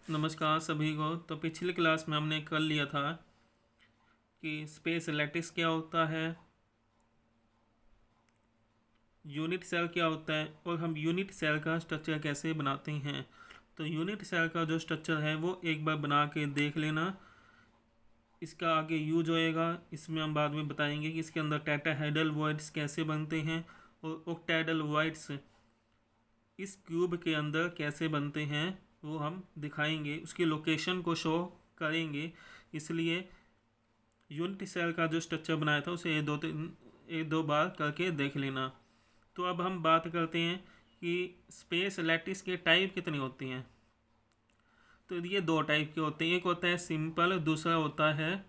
नमस्कार सभी को। तो पिछली क्लास में हमने कर लिया था कि स्पेस लैटिस क्या होता है, यूनिट सेल क्या होता है और हम यूनिट सेल का स्ट्रक्चर कैसे बनाते हैं। तो यूनिट सेल का जो स्ट्रक्चर है वो एक बार बना के देख लेना। इसका आगे यूज होएगा, इसमें हम बाद में बताएंगे कि इसके अंदर टेट्राहेड्रल वॉइड्स कैसे बनते हैं और ऑक्टाहेड्रल वॉइड्स इस क्यूब के अंदर कैसे बनते हैं वो हम दिखाएंगे, उसकी लोकेशन को शो करेंगे। इसलिए यूनिट सेल का जो स्ट्रक्चर बनाया था उसे एक दो बार करके देख लेना। तो अब हम बात करते हैं कि स्पेस लैटिस के टाइप कितनी होती हैं। तो ये दो टाइप के होते हैं, एक होता है सिंपल, दूसरा होता है,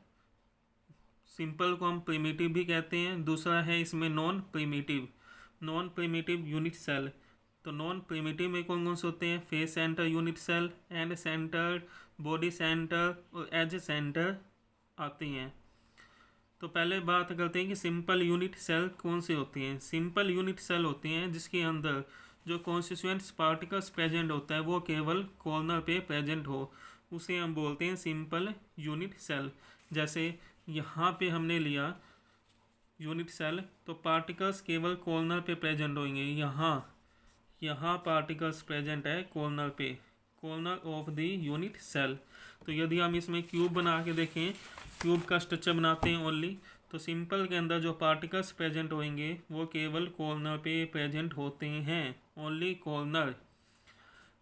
सिंपल को हम प्रिमिटिव भी कहते हैं, दूसरा है इसमें non primitive. Non primitive unit cell. तो नॉन प्रिमिटिव में कौन कौन से होते हैं? Face centre unit cell, end centre, body centre और एज सेंटर आती हैं। तो पहले बात करते हैं कि सिंपल यूनिट सेल कौन से होती हैं। सिंपल यूनिट सेल होती हैं जिसके अंदर जो कॉन्स्टिट्यूएंट्स पार्टिकल्स प्रेजेंट होता है वो केवल कॉर्नर पे प्रेजेंट हो, उसे हम बोलते हैं सिंपल यूनिट सेल। जैसे यहाँ पे हमने लिया यूनिट सेल, तो पार्टिकल्स केवल कॉर्नर पे प्रेजेंट होंगे। यहाँ यहाँ पार्टिकल्स प्रेजेंट है कॉर्नर पे, corner of the unit cell. तो यदि हम इसमें क्यूब बना के देखें, क्यूब का स्ट्रक्चर बनाते हैं ओनली, तो सिंपल के अंदर जो पार्टिकल्स प्रेजेंट होंगे वो केवल कॉर्नर पे प्रेजेंट होते हैं, ओनली कॉर्नर।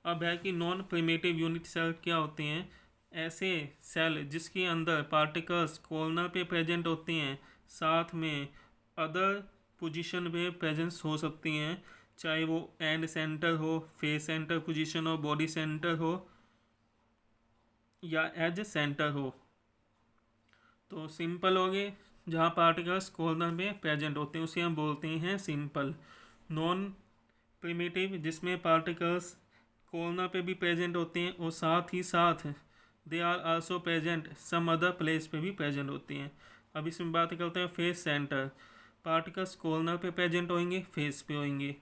अब है कि नॉन प्रिमिटिव यूनिट सेल क्या होते हैं? ऐसे सेल जिसके अंदर पार्टिकल्स कॉर्नर पे प्रेजेंट होते हैं, साथ में अदर पोजीशन पे प्रेजेंस हो सकती हैं, चाहे वो एंड सेंटर हो, फेस सेंटर पोजीशन हो, बॉडी सेंटर हो या एज सेंटर हो। तो सिंपल हो गए जहाँ पार्टिकल्स कॉर्नर में प्रेजेंट होते हैं उसे हम बोलते हैं सिंपल। नॉन प्रिमिटिव जिसमें पार्टिकल्स कॉर्नर पे भी प्रेजेंट होते हैं और साथ ही साथ they are also present some other place पे भी प्रेजेंट होती हैं। अब इसमें बात करते हैं फेस सेंटर। पार्टिकल्स कॉर्नर पे प्रेजेंट होंगे, फेस पे होंगे।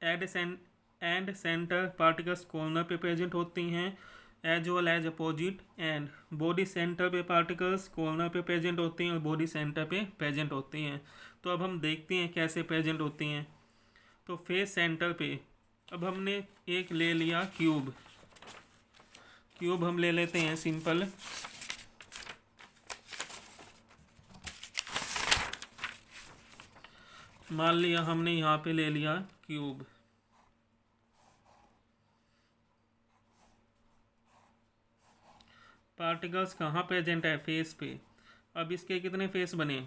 एंड सेंटर पार्टिकल्स कॉर्नर पे प्रेजेंट होती हैं as well as opposite end. Body centre पे पार्टिकल्स कॉर्नर पे प्रेजेंट होते हैं और बॉडी सेंटर पे प्रेजेंट होती हैं। तो अब हम देखते हैं कैसे प्रेजेंट होती हैं। तो फेस सेंटर पे अब हमने एक ले लिया क्यूब। क्यूब हम ले लेते हैं सिंपल। मान लिया हमने यहाँ पे ले लिया क्यूब। पार्टिकल्स कहाँ प्रेजेंट है? फेस पे। अब इसके कितने फेस बने?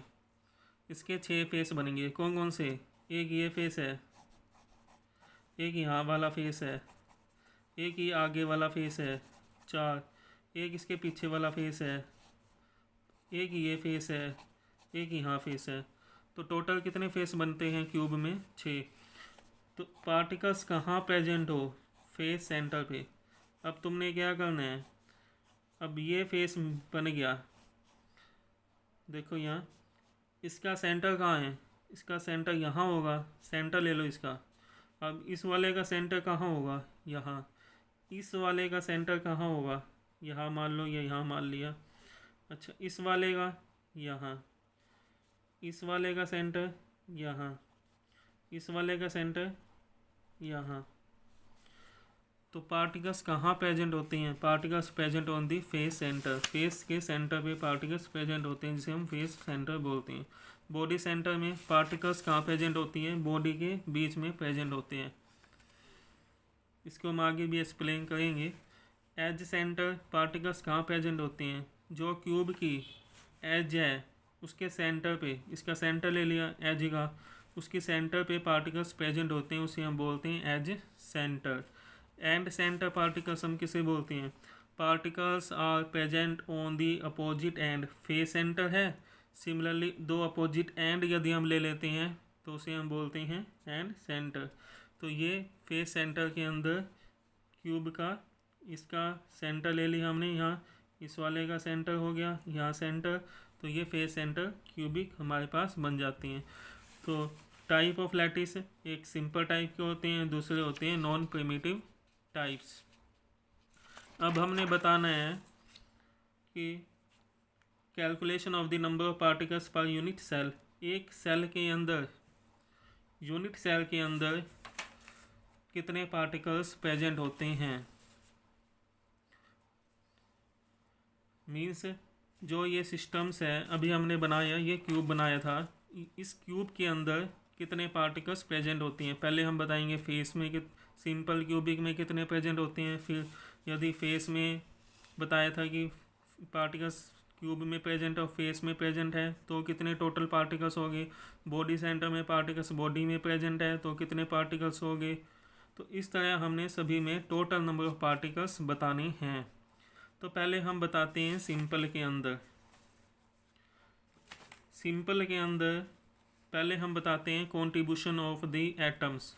इसके 6 फेस बनेंगे। कौन कौन से? एक ये फेस है, एक यहाँ वाला फेस है, एक ये आगे वाला फेस है, 4, एक इसके पीछे वाला फेस है, एक ये फेस है, एक यहाँ फेस है। तो टोटल कितने फेस बनते हैं क्यूब में? 6। तो पार्टिकल्स कहाँ प्रेजेंट हो? फेस सेंटर पे। अब तुमने क्या करना है, अब ये फेस बन गया, देखो यहाँ, इसका सेंटर कहाँ है? इसका सेंटर यहाँ होगा, सेंटर ले लो इसका। अब इस वाले का सेंटर कहाँ होगा? यहाँ। इस वाले का सेंटर कहाँ होगा? यहाँ मान लो, या यहाँ मान लिया। अच्छा, इस वाले का यहाँ, इस वाले का सेंटर यहाँ, इस वाले का सेंटर यहाँ। तो पार्टिकल्स कहाँ प्रेजेंट होते हैं? Particles present on the face centre. Face के सेंटर पे पार्टिकल्स प्रेजेंट होते हैं जिसे हम फेस सेंटर बोलते हैं। बॉडी सेंटर में पार्टिकल्स कहाँ प्रेजेंट होती हैं? बॉडी के बीच में प्रेजेंट होते हैं। इसको हम आगे भी एक्सप्लेन करेंगे। एज सेंटर पार्टिकल्स कहाँ प्रेजेंट होते हैं? जो क्यूब की एज है उसके सेंटर पे, इसका सेंटर ले लिया एज का, उसके सेंटर पे पार्टिकल्स प्रेजेंट होते हैं, उसे हम बोलते हैं edge centre. End centre particles हम किसे बोलते हैं? Particles are present on the opposite end. Face centre है, सिमिलरली दो अपोजिट एंड यदि हम ले लेते हैं तो उसे हम बोलते हैं एंड सेंटर। तो ये फेस सेंटर के अंदर क्यूब का इसका सेंटर ले लिया हमने, यहाँ इस वाले का सेंटर हो गया, यहाँ सेंटर। तो ये फेस सेंटर क्यूबिक हमारे पास बन जाती हैं। तो टाइप ऑफ लैटिस एक सिंपल टाइप के होते हैं, दूसरे होते हैं नॉन प्रिमिटिव टाइप्स। अब हमने बताना है कि calculation of the number of particles per unit cell. एक सेल के अंदर, यूनिट सेल के अंदर कितने पार्टिकल्स प्रेजेंट होते हैं। मीन्स जो ये सिस्टम्स है अभी हमने बनाया, ये क्यूब बनाया था, इस क्यूब के अंदर कितने पार्टिकल्स प्रेजेंट होती हैं। पहले हम बताएंगे फेस में कि सिंपल क्यूबिक में कितने प्रेजेंट होते हैं। फिर यदि फेस में बताया था कि पार्टिकल्स क्यूब में प्रेजेंट और फेस में प्रेजेंट है तो कितने टोटल पार्टिकल्स हो गए। बॉडी सेंटर में पार्टिकल्स बॉडी में प्रेजेंट है तो कितने पार्टिकल्स हो गए। तो इस तरह हमने सभी में टोटल नंबर ऑफ पार्टिकल्स बताने हैं। तो पहले हम बताते हैं सिंपल के अंदर। सिंपल के अंदर पहले हम बताते हैं contribution of the atoms.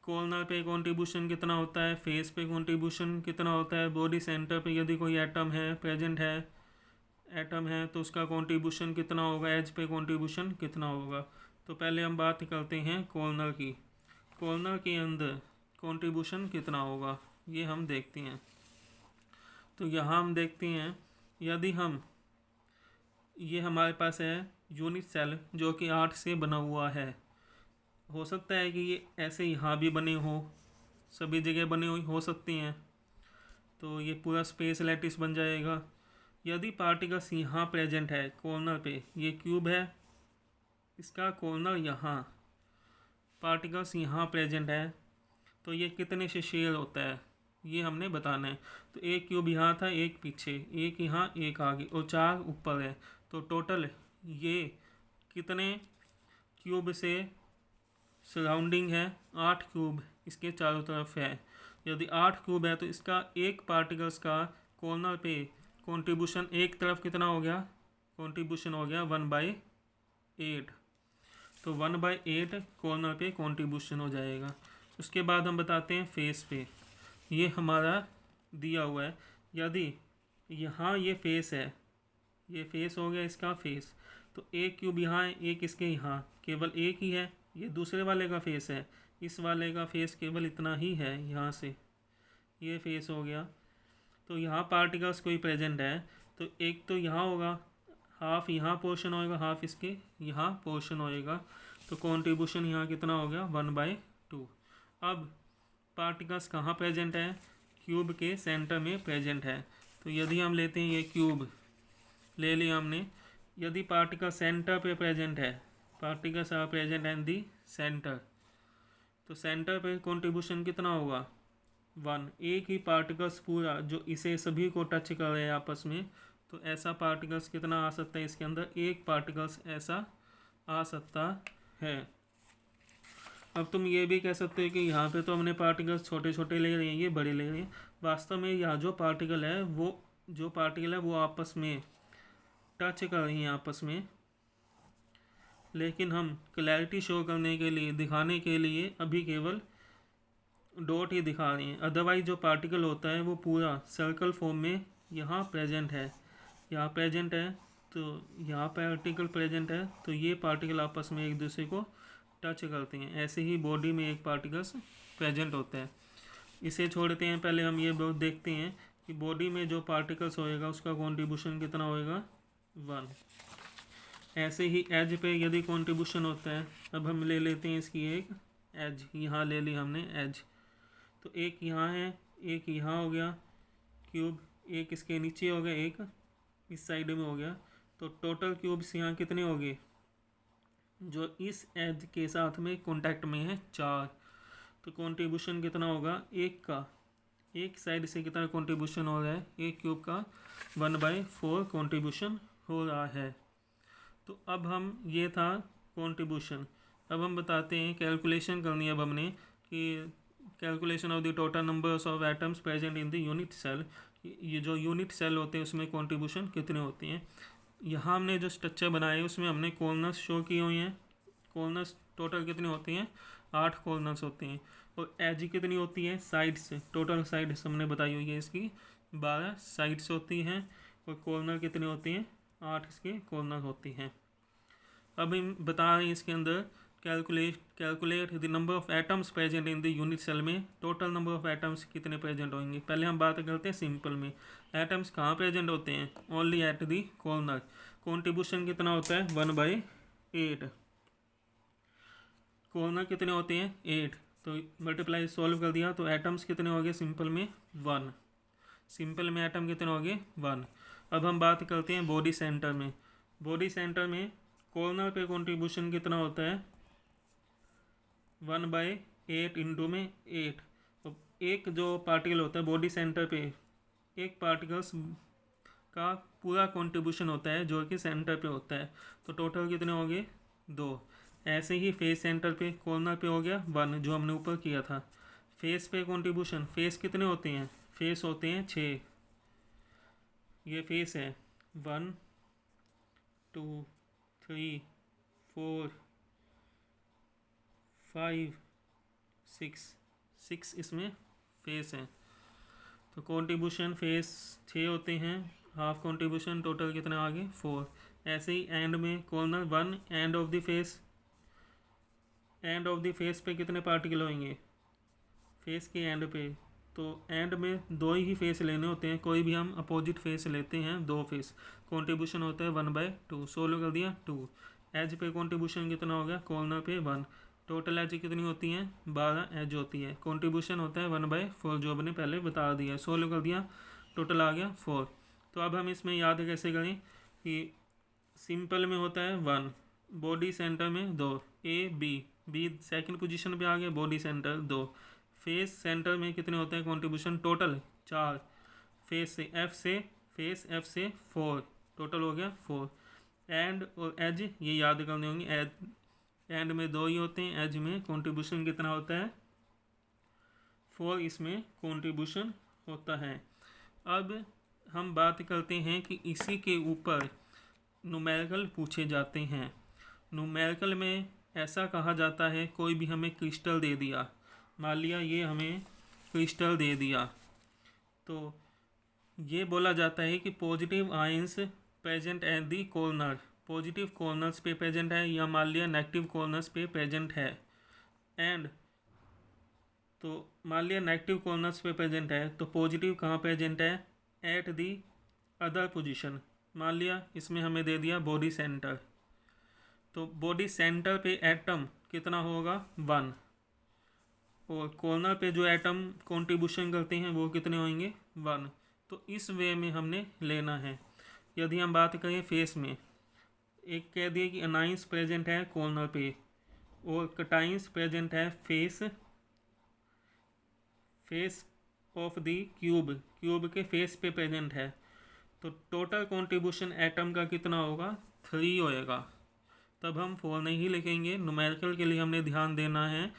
Corner पे कंट्रीब्यूशन कितना होता है, फेस पे कंट्रीब्यूशन कितना होता है, बॉडी सेंटर पे यदि कोई एटम है प्रेजेंट है, एटम है तो उसका कंट्रीब्यूशन कितना होगा, एज पे कंट्रीब्यूशन कितना होगा। तो पहले हम बात करते हैं कॉर्नर की। कॉर्नर के अंदर कंट्रीब्यूशन कितना होगा ये हम देखते हैं। तो यहाँ हम देखते हैं यदि हम, ये हमारे पास है यूनिट सेल जो कि 8 से बना हुआ है। हो सकता है कि ये ऐसे यहाँ भी बने हो, सभी जगह बने हुई हो सकती हैं। तो ये पूरा स्पेस लैटिस बन जाएगा। यदि पार्टिकल्स यहाँ प्रेजेंट है कॉर्नर पे, ये क्यूब है, इसका कॉर्नर यहाँ, पार्टिकल्स यहाँ प्रेजेंट है तो ये कितने से शेयर होता है ये हमने बताना है। तो एक क्यूब यहाँ था, एक पीछे, एक यहाँ, एक आगे और 4 ऊपर है। तो टोटल ये कितने क्यूब से सराउंडिंग है, 8 क्यूब इसके चारों तरफ है। यदि 8 क्यूब है तो इसका एक पार्टिकल्स का कॉर्नर पे कंट्रीब्यूशन एक तरफ कितना हो गया, कंट्रीब्यूशन हो गया 1/8। तो 1/8 कॉर्नर पे कंट्रीब्यूशन हो जाएगा। उसके बाद हम बताते हैं फेस पे। ये हमारा दिया हुआ है, यदि यहाँ ये फेस है, ये फेस हो गया इसका फेस, तो एक क्यूब यहाँ है, एक इसके यहाँ, केवल एक ही है। ये दूसरे वाले का फेस है, इस वाले का फेस केवल इतना ही है, यहाँ से ये फेस हो गया। तो यहाँ पार्टिकल्स कोई प्रेजेंट है तो एक तो यहाँ होगा, हाफ यहाँ पोर्शन होएगा, हाफ इसके यहाँ पोर्शन होएगा। तो कंट्रीब्यूशन यहाँ कितना हो गया 1/2। अब पार्टिकल्स कहाँ प्रेजेंट है, क्यूब के सेंटर में प्रेजेंट है। तो यदि हम लेते हैं ये क्यूब ले लिया हमने, यदि पार्टिकल सेंटर पे प्रेजेंट है, particles are present in the centre, तो सेंटर पे कंट्रीब्यूशन कितना होगा 1। एक ही पार्टिकल्स पूरा जो इसे सभी को टच कर रहे हैं आपस में, तो ऐसा पार्टिकल्स कितना आ सकता है इसके अंदर, एक पार्टिकल्स ऐसा आ सकता है। अब तुम ये भी कह सकते हो कि यहाँ पे तो हमने पार्टिकल्स छोटे छोटे ले रहे हैं, ये बड़े ले रहे हैं। वास्तव में यहाँ जो पार्टिकल है वो आपस में टच कर रही हैं आपस में, लेकिन हम क्लैरिटी शो करने के लिए, दिखाने के लिए अभी केवल डॉट ही दिखा रहे हैं। अदरवाइज जो पार्टिकल होता है वो पूरा सर्कल फॉर्म में यहाँ प्रेजेंट है, यहाँ प्रेजेंट है, तो यहाँ पार्टिकल प्रेजेंट है, तो ये पार्टिकल आपस में एक दूसरे को टच करते हैं। ऐसे ही बॉडी में एक पार्टिकल्स प्रेजेंट होता है। इसे छोड़ते हैं, पहले हम ये देखते हैं कि बॉडी में जो पार्टिकल्स होएगा उसका कंट्रीब्यूशन कितना होएगा 1। ऐसे ही एज पे यदि कंट्रीब्यूशन होता है, अब हम ले लेते हैं इसकी एक एज, यहाँ ले ली हमने एज, तो एक यहाँ है, एक यहाँ हो गया क्यूब, एक इसके नीचे हो गया, एक इस साइड में हो गया। तो टोटल क्यूब्स यहाँ कितने हो गए जो इस एज के साथ में कांटेक्ट में है 4। तो कंट्रीब्यूशन कितना होगा एक का, एक साइड से कितना कंट्रीब्यूशन हो रहा है, एक क्यूब का 1/4 कंट्रीब्यूशन हो रहा है। तो अब हम, ये था कंट्रीब्यूशन। अब हम बताते हैं, कैलकुलेशन करनी है अब हमने कि calculation of the total numbers of atoms present in the unit cell. ये जो यूनिट सेल होते हैं उसमें कंट्रीब्यूशन कितने होते हैं। यहाँ हमने जो स्ट्रक्चर बनाए उसमें हमने कॉर्नर्स शो किए हुए हैं। कॉर्नर्स टोटल कितने होते हैं 8 कॉर्नर्स होते हैं। और एज कितनी होती है साइड्स, टोटल साइड्स हमने बताई हुई है इसकी 12 साइड्स होती हैं। और कॉर्नर कितने होते हैं 8 इसके कॉर्नर होती हैं। अब हम बता रहे हैं इसके अंदर calculate the number of atoms present in the unit cell में टोटल नंबर ऑफ एटम्स कितने प्रेजेंट होंगे। पहले हम बात करते हैं सिंपल में। एटम्स कहाँ प्रेजेंट होते हैं, only eight the corner. Contribution कितना होता है 1/8। कॉर्नर कितने होते हैं 8, तो मल्टीप्लाई सॉल्व कर दिया तो एटम्स कितने हो गए सिंपल में 1। सिंपल में एटम कितने हो गए 1। अब हम बात करते हैं बॉडी सेंटर में। बॉडी सेंटर में कॉर्नर पे कॉन्ट्रीब्यूशन कितना होता है 1/8 इंटू में 8। तो एक जो पार्टिकल होता है बॉडी सेंटर पे, एक पार्टिकल्स का पूरा कंट्रीब्यूशन होता है जो कि सेंटर पे होता है। तो टोटल कितने हो गए 2। ऐसे ही फेस सेंटर पे कॉर्नर पे हो गया 1 जो हमने ऊपर किया था। फेस पे कंट्रीब्यूशन, फेस कितने होते हैं, फेस होते हैं 6। ये फेस है 1 2 3 4 5 6 इसमें फेस हैं। तो कंट्रीब्यूशन फेस 6 होते हैं, हाफ कंट्रीब्यूशन टोटल कितने आ गए 4। ऐसे ही एंड में corner 1, end of the face, end of the face पे कितने पार्टिकल होंगे फेस के एंड पे। तो एंड में 2 ही फेस लेने होते हैं, कोई भी हम अपोजिट फेस लेते हैं 2 फेस। कंट्रीब्यूशन होता है 1/2। सोल्व कर दिया 2। एज पे कंट्रीब्यूशन कितना हो गया कॉर्नर पे 1। टोटल एज कितनी होती हैं 12 एज होती है। कंट्रीब्यूशन होता है 1/4 जो हमने पहले बता दिया। सोल्व कर दिया टोटल आ गया 4। तो अब हम इसमें याद कैसे करें कि सिंपल में होता है 1, बॉडी सेंटर में 2, बी सेकंड पोजीशन पे आ गया, बॉडी सेंटर 2। फेस सेंटर में कितने होते हैं कंट्रीब्यूशन टोटल 4। फेस से 4, टोटल हो गया 4। एंड और एज ये याद करने होंगे। एंड में 2 ही होते हैं, एज में कंट्रीब्यूशन कितना होता है 4, इसमें कंट्रीब्यूशन होता है। अब हम बात करते हैं कि इसी के ऊपर न्यूमेरिकल पूछे जाते हैं। न्यूमेरिकल में ऐसा कहा जाता है कोई भी हमें क्रिस्टल दे दिया, मान लिया ये हमें क्रिस्टल दे दिया, तो ये बोला जाता है कि positive ions present at the corner, positive corners पे प्रेजेंट है, या मान लिया नेगेटिव कॉर्नर्स पे प्रेजेंट है। एंड तो मान लिया नेगेटिव कॉर्नर्स पे प्रेजेंट है तो पॉजिटिव कहाँ प्रेजेंट है एट दी अदर पोजीशन। मान लिया इसमें हमें दे दिया बॉडी सेंटर, तो बॉडी सेंटर पे एटम कितना होगा 1, और कॉर्नर पे जो एटम कंट्रीब्यूशन करते हैं वो कितने होंगे 1। तो इस वे में हमने लेना है। यदि हम बात करें फेस में, एक कह दिए कि अनाइंस प्रेजेंट है कॉर्नर पे और कटाइंस प्रेजेंट है फेस ऑफ द क्यूब के फेस पे प्रेजेंट है। तो टोटल कंट्रीब्यूशन एटम का कितना होगा 3 होएगा। तब हम 4 नहीं लिखेंगे, न्यूमेरिकल के लिए हमने ध्यान देना है।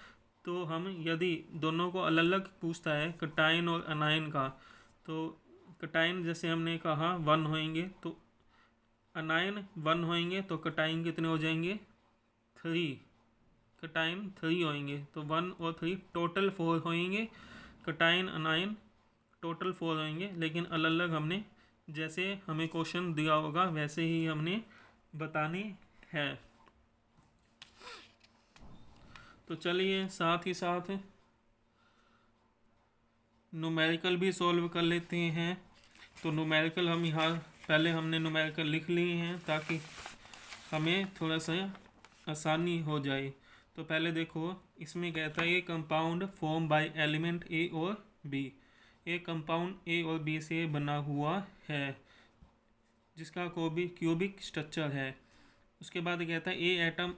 तो हम यदि दोनों को अलग अलग पूछता है कटाइन और अनाइन का, तो कटाइन जैसे हमने कहा 1 होएंगे, तो अनाइन 1 होएंगे, तो कटाइन कितने हो जाएंगे 3, कटाइन 3 होएंगे। तो 1 और 3 टोटल 4 होएंगे, कटाइन अनाइन टोटल 4 होएंगे। लेकिन अलग अलग हमने जैसे हमें क्वेश्चन दिया होगा वैसे ही हमने बतानी है। तो चलिए साथ ही साथ न्यूमेरिकल भी सॉल्व कर लेते हैं। तो न्यूमेरिकल हम यहाँ पहले हमने न्यूमेरिकल लिख लिए हैं ताकि हमें थोड़ा सा आसानी हो जाए। तो पहले देखो इसमें कहता है ये कंपाउंड फॉर्म बाय एलिमेंट ए और बी। एक कंपाउंड ए और बी से बना हुआ है जिसका क्यूबिक स्ट्रक्चर है। उसके बाद कहता है A atom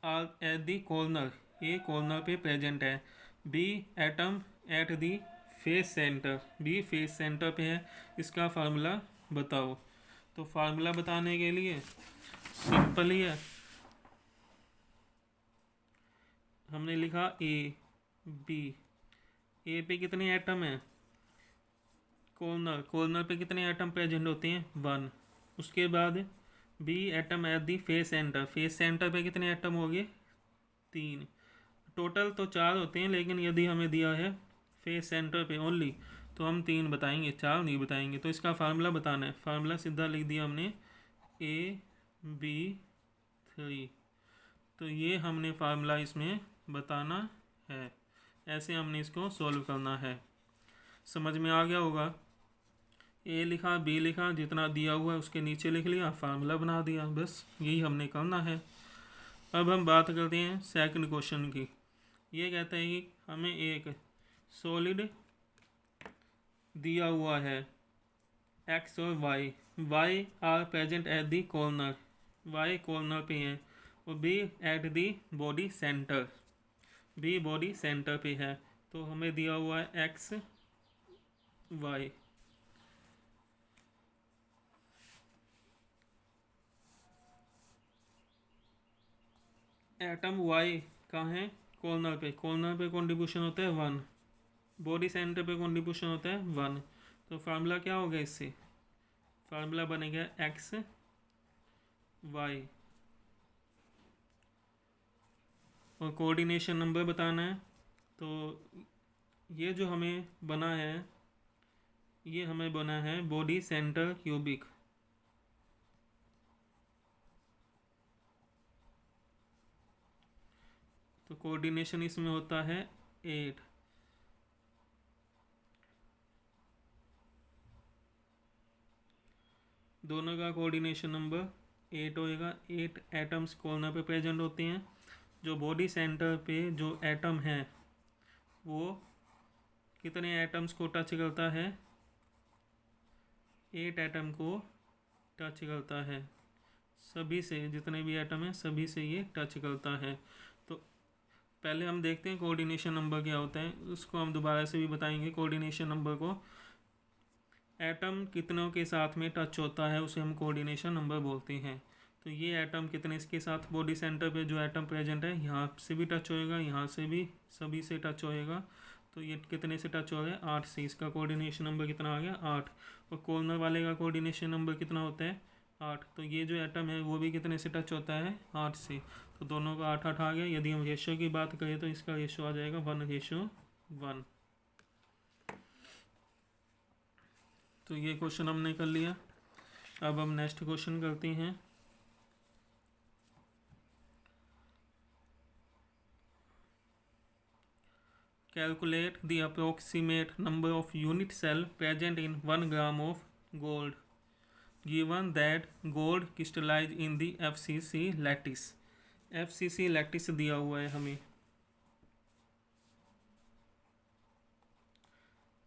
are at the corner, A corner पे प्रेजेंट है, B atom at the face centre, B face centre पे है। इसका फार्मूला बताओ। तो फार्मूला बताने के लिए सिंपल ही है, हमने लिखा ए बी। ए पे कितने एटम हैं कॉर्नर पे कितने एटम प्रेजेंट होते हैं 1। उसके बाद B atom at the face centre पे कितने एटम हो गए 3। टोटल तो 4 होते हैं, लेकिन यदि हमें दिया है फेस सेंटर पे ओनली तो हम 3 बताएंगे, 4 नहीं बताएंगे। तो इसका फार्मूला बताना है। फार्मूला सीधा लिख दिया हमने A B 3। तो ये हमने फार्मूला इसमें बताना है, ऐसे हमने इसको सॉल्व करना है। समझ में आ गया होगा। ए लिखा, बी लिखा, जितना दिया हुआ है उसके नीचे लिख लिया, फार्मूला बना दिया, बस यही हमने करना है। अब हम बात करते हैं सेकंड क्वेश्चन की। ये कहता है कि हमें एक सॉलिड दिया हुआ है एक्स और Y, Y are present at the corner, Y corner पे है, और B at the body centre, B body centre पे है। तो हमें दिया हुआ है एक्स वाई। एटम वाई कहाँ है? कॉर्नर पे, कॉर्नर पे कॉन्ट्रीब्यूशन होता है 1, बॉडी सेंटर पे कॉन्ट्रीब्यूशन होता है 1। तो फार्मूला क्या होगा इससे? फार्मूला बनेगा एक्स वाई, और कोऑर्डिनेशन नंबर बताना है। तो ये जो हमें बना है, ये हमें बना है बॉडी सेंटर क्यूबिक। तो कोऑर्डिनेशन इसमें होता है 8। दोनों का कोऑर्डिनेशन नंबर 8 होएगा। 8 एटम्स कॉर्नर पे प्रेजेंट होते हैं। जो बॉडी सेंटर पे जो एटम है वो कितने एटम्स को टच करता है? 8 एटम को टच करता है। सभी से, जितने भी एटम हैं सभी से ये टच करता है। तो पहले हम देखते हैं कोऑर्डिनेशन नंबर क्या होता है, उसको हम दोबारा से भी बताएंगे। कोऑर्डिनेशन नंबर को, एटम कितनों के साथ में टच होता है उसे हम कोऑर्डिनेशन नंबर बोलते हैं। तो ये एटम कितने इसके साथ, बॉडी सेंटर पे जो एटम प्रेजेंट है यहाँ से भी टच होएगा, यहाँ से भी, सभी से टच होएगा। तो ये कितने से टच हो रहा है? 8 से। इसका कोऑर्डिनेशन नंबर कितना आ गया? 8। और कॉर्नर वाले का कोऑर्डिनेशन नंबर कितना होता है? 8। तो ये जो एटम है वो भी कितने से टच होता है? 8 से। तो दोनों का 8-8 आ गया। यदि हम रेशो की बात करें तो इसका रेशो आ जाएगा 1:1। तो ये क्वेश्चन हमने कर लिया। अब हम नेक्स्ट क्वेश्चन करते हैं। Calculate the approximate number of unit cell present in 1 gram of gold given that gold crystallize in the FCC lattice. FCC lattice दिया हुआ है हमें।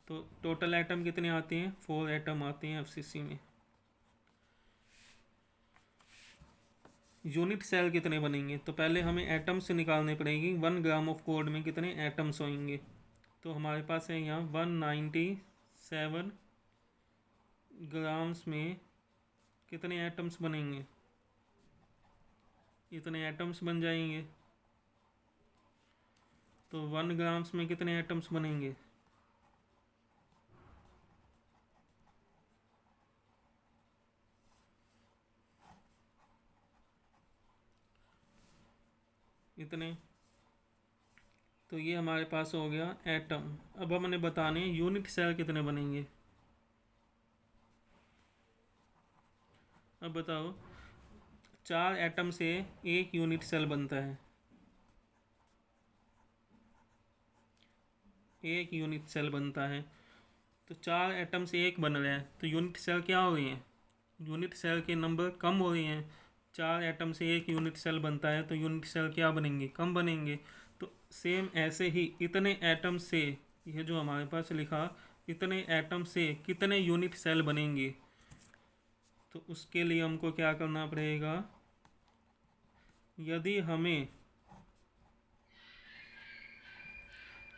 तो टोटल एटम कितने आते हैं? 4 एटम आते हैं FCC में। यूनिट सेल कितने बनेंगे? तो पहले हमें एटम्स निकालने पड़ेंगे। 1 ग्राम ऑफ गोल्ड में कितने एटम्स होंगे? तो हमारे पास है यहाँ 197 ग्राम्स में कितने एटम्स बनेंगे? इतने एटम्स बन जाएंगे। तो 1 ग्राम्स में कितने एटम्स बनेंगे? इतने। तो ये हमारे पास हो गया एटम। अब हमने बताने यूनिट सेल कितने बनेंगे। अब बताओ, 4 एटम से एक यूनिट सेल बनता है। एक यूनिट सेल बनता है। तो 4 एटम से एक बन रहा है, तो यूनिट सेल क्या हो रही हैं? यूनिट सेल के नंबर कम हो रही हैं। 4 एटम से एक यूनिट सेल बनता है तो यूनिट सेल क्या बनेंगे? कम बनेंगे। तो सेम ऐसे ही इतने एटम से, यह जो हमारे पास लिखा, इतने एटम से कितने यूनिट सेल बनेंगे? तो उसके लिए हमको क्या करना पड़ेगा? यदि हमें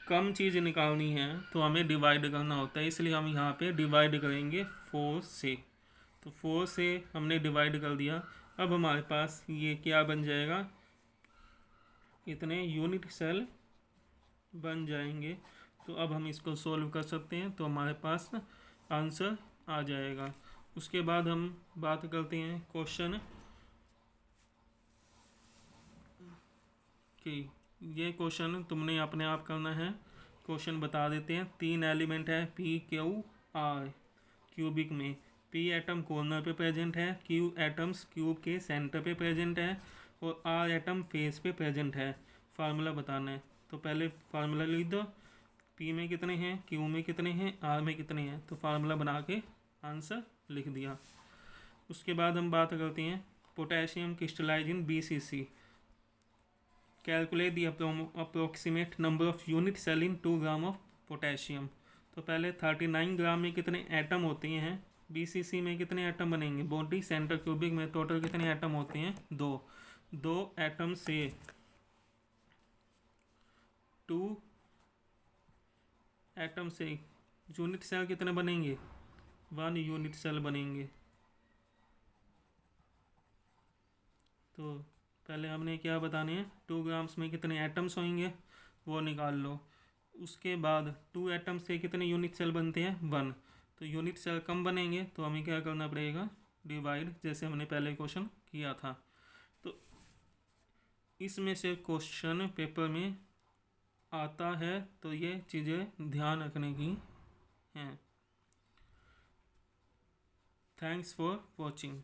कम चीज़ निकालनी है तो हमें डिवाइड करना होता है, इसलिए हम यहाँ पे डिवाइड करेंगे 4 से। तो 4 से हमने डिवाइड कर दिया। अब हमारे पास ये क्या बन जाएगा? इतने यूनिट सेल बन जाएंगे। तो अब हम इसको सॉल्व कर सकते हैं, तो हमारे पास आंसर आ जाएगा। उसके बाद हम बात करते हैं क्वेश्चन कि ये क्वेश्चन तुमने अपने आप करना है। क्वेश्चन बता देते हैं। 3 एलिमेंट है PQR क्यूबिक में। P एटम कॉर्नर पे प्रेजेंट है, Q एटम्स क्यूब के सेंटर पे प्रेजेंट है, और आर एटम फेस पे प्रेजेंट है। फार्मूला बताना है, तो पहले फार्मूला लिख दो। पी में कितने हैं, क्यू में कितने हैं, आर में कितने हैं, तो फार्मूला बना के आंसर लिख दिया। उसके बाद हम बात करते हैं potassium crystallize in BCC। Calculate the approximate number of unit cell in 2 gram of potassium. तो पहले 39 ग्राम में कितने एटम होते हैं, BCC में कितने एटम बनेंगे, बॉडी सेंटर क्यूबिक में टोटल कितने एटम होते हैं, 2 एटम से 2 एटम से यूनिट सेल कितने बनेंगे, 1 यूनिट सेल बनेंगे। तो पहले हमने क्या बताने हैं, 2 ग्राम्स में कितने एटम्स होंगे वो निकाल लो। उसके बाद 2 एटम से कितने यूनिट सेल बनते हैं, 1। तो यूनिट सेल कम बनेंगे तो हमें क्या करना पड़ेगा, डिवाइड, जैसे हमने पहले क्वेश्चन किया था। तो इसमें से क्वेश्चन पेपर में आता है, तो ये चीज़ें ध्यान रखने की हैं। Thanks for watching.